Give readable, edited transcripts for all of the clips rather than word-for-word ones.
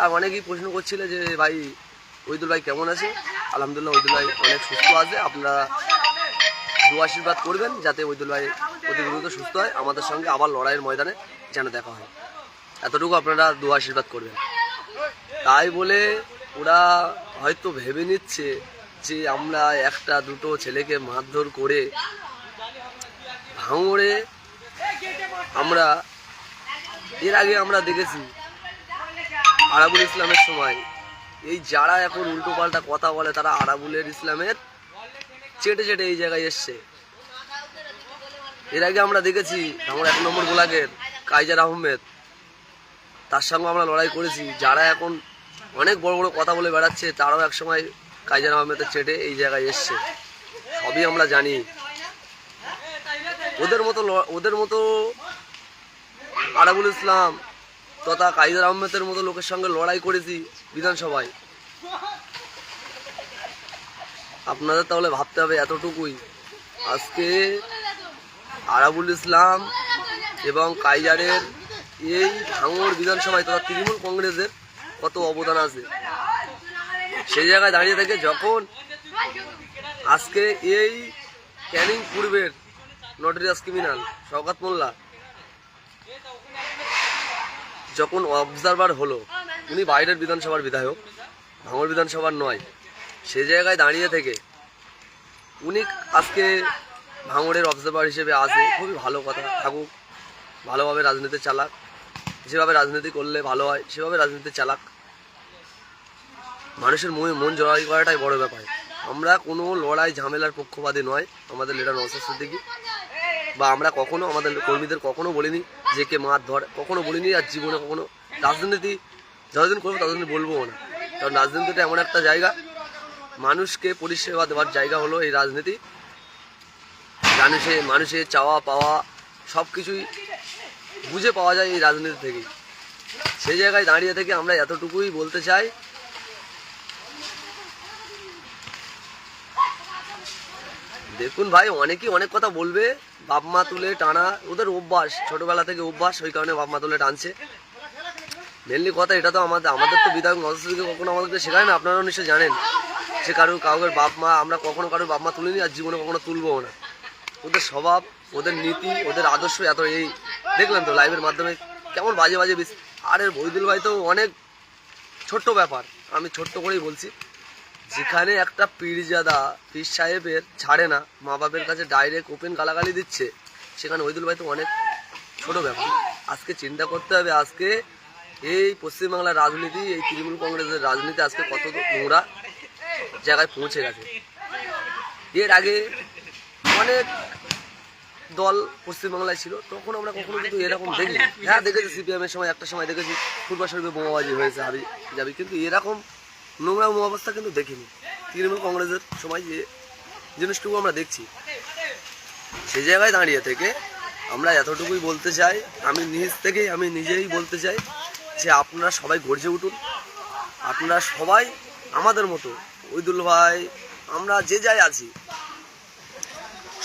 আর অনেকেই প্রশ্ন করছিল যে ভাই ওইদুল ভাই কেমন আছে। আলহামদুলিল্লাহ ওইদুল ভাই অনেক সুস্থ আছে। আপনারা দু আশীর্বাদ করবেন যাতে ওইদুল ভাই অতি দ্রুত সুস্থ হয়, আমাদের সঙ্গে আবার লড়াইয়ের ময়দানে যেন দেখা হয়, এতটুকু আপনারা দু আশীর্বাদ করবেন। তাই বলে ওরা হয়তো ভেবে নিচ্ছে যে আমরা একটা দুটো ছেলেকে মারধর করে ভাঙড়ে আমরা এর আগে আমরা দেখেছি আরাবুল ইসলামের সময় এই যারা এখন উল্টো পাল্টা কথা বলে তারা আরাবুলের ইসলামের চেটে চেটে এই জায়গায় এসছে। এর আগে আমরা দেখেছি আমার 1 নম্বর ব্লকের কাইজার আহমেদ, তার সঙ্গে আমরা লড়াই করেছি। যারা এখন অনেক বড় বড় কথা বলে বেড়াচ্ছে তারাও একসময় কাইজার আহমেদের চেটে এই জায়গায় এসছে, সবই আমরা জানি। ওদের মতো আরাবুল ইসলাম তথা কাইজার আহমেদের মতো লোকের সঙ্গে লড়াই করেছি বিধানসভায়। আপনাদের তাহলে ভাবতে হবে এতটুকুই, আজকে আরাবুল ইসলাম এবং কাইজারের এই ভাঙড় বিধানসভায় তথা তৃণমূল কংগ্রেসের কত অবদান আছে। সেই জায়গায় দাঁড়িয়ে থেকে যখন আজকে এই ক্যানিং পূর্বের নটোরিয়াস ক্রিমিনাল শওকত মোল্লা যখন অবজারভার হলো, উনি বাইরের বিধানসভার বিধায়ক, ভাঙড় বিধানসভার নয়, সে জায়গায় দাঁড়িয়ে থেকে উনি আজকে ভাঙড়ের অবজারভার হিসেবে আসে, খুবই ভালো কথা, থাকুক, ভালোভাবে রাজনীতি চালাক, যেভাবে রাজনীতি করলে ভালো হয় সেভাবে রাজনীতি চালাক। মানুষের মন জয় করাটাই বড় ব্যাপার। আমরা কোনো লড়াই ঝামেলার পক্ষপাতী নয়, আমাদের লিডার নওশাদ সিদ্দিকী, বা আমরা কখনো আমাদের কর্মীদের কখনো বলিনি যে কে মার ধর, কখনো বলিনি। আর জীবনে কখনো রাজনীতি যতদিন করবো ততদিন বলবো না, কারণ রাজনীতিটা এমন একটা জায়গা, মানুষকে পরিষেবা দেওয়ার জায়গা হলো এই রাজনীতি। মানুষের চাওয়া পাওয়া সব কিছুই বুঝে পাওয়া যায় এই রাজনীতি থেকেই। সেই জায়গায় দাঁড়িয়ে থেকে আমরা এতটুকুই বলতে চাই, দেখুন ভাই অনেকেই অনেক কথা বলবে, বাপ মা তুলে টানা ওদের অভ্যাস, ছোটবেলা থেকে অভ্যাস, ওই কারণে বাপ মা তুলে টানছে। মেনলি কথা এটা তো আমাদের তো বিধায়ক নওশাদ সিদ্দিকী কখনো আমাদেরকে শেখায় না, আপনারাও নিশ্চয়ই জানেন। সে কাউকে বাপ মা, আমরা কখনো কারোর বাপ মা তুলিনি আর জীবনে কখনো তুলবও না। ওদের স্বভাব, ওদের নীতি, ওদের আদর্শ এত, এই দেখলেন তো লাইভের মাধ্যমে কেমন বাজে বাজে। আরে ওইদুল ভাই তো অনেক ছোট্ট ব্যাপার, আমি ছোট্ট করেই বলছি, যেখানে একটা পীরজাদা পীর সাহেবের ছাড়ে না, মা বাপের কাছে ডাইরেক্ট ওপেন গালাগালি দিচ্ছে, সেখানে ওইদুল ভাই তো অনেক ছোট ব্যাপার। আজকে চিন্তা করতে হবে, আজকে এই পশ্চিমবাংলার রাজনীতি, এই তৃণমূল কংগ্রেসের রাজনীতি আজকে কত নোংরা জায়গায় পৌঁছে গেছে। এর আগে অনেক দল পশ্চিমবাংলায় ছিল, তখন আমরা কখনো কিন্তু এরকম দেখিনি। হ্যাঁ দেখেছি সিপিএমের সময়, একটা সময় দেখেছি ফুটবল শরীফে বোমাবাজি হয়েছে হাবি যাবি, কিন্তু এরকম নোংরা অবস্থা কিন্তু দেখিনি তৃণমূল কংগ্রেসের সময়। যে জিনিসটুকু আমরা দেখছি, সেই জায়গায় দাঁড়িয়ে থেকে আমরা এতটুকুই বলতে চাই, আমি নিজেই বলতে চাই যে আপনারা সবাই গর্জে উঠুন, আপনারা সবাই আমাদের মতো, ওইদুল ভাই, আমরা যে যাই আছি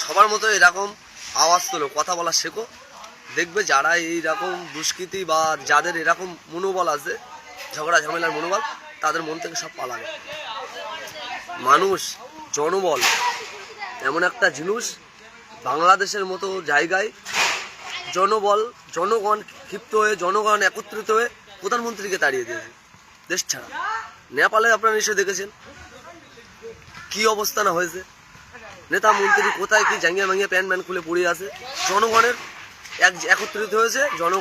সবার মতো এরকম আওয়াজ তোলো, কথা বলা শেখো। দেখবে যারা এইরকম দুষ্কৃতি বা যাদের এরকম মনোবল আছে, ঝগড়া ঝামেলার মনোবল, তাদের মন থেকে সব পালাবে। মানুষ, জনবল এমন একটা জিনিস, বাংলাদেশের মতো জায়গায় জনবল, জনগণ ক্ষিপ্ত হয়ে, জনগণ একত্রিত হয়ে প্রধানমন্ত্রীকে তাড়িয়ে দিয়েছে দেশ ছাড়া। নেপালে আপনারা নিশ্চয়ই দেখেছেন কি অবস্থা না হয়েছে, নেতা মন্ত্রী কোথায় কি জাঙ্গিয়া ভাঙ্গিয়া প্যান্ট খুলে পড়ে আছে, জনগণের একত্রিত হয়েছে, জনগণ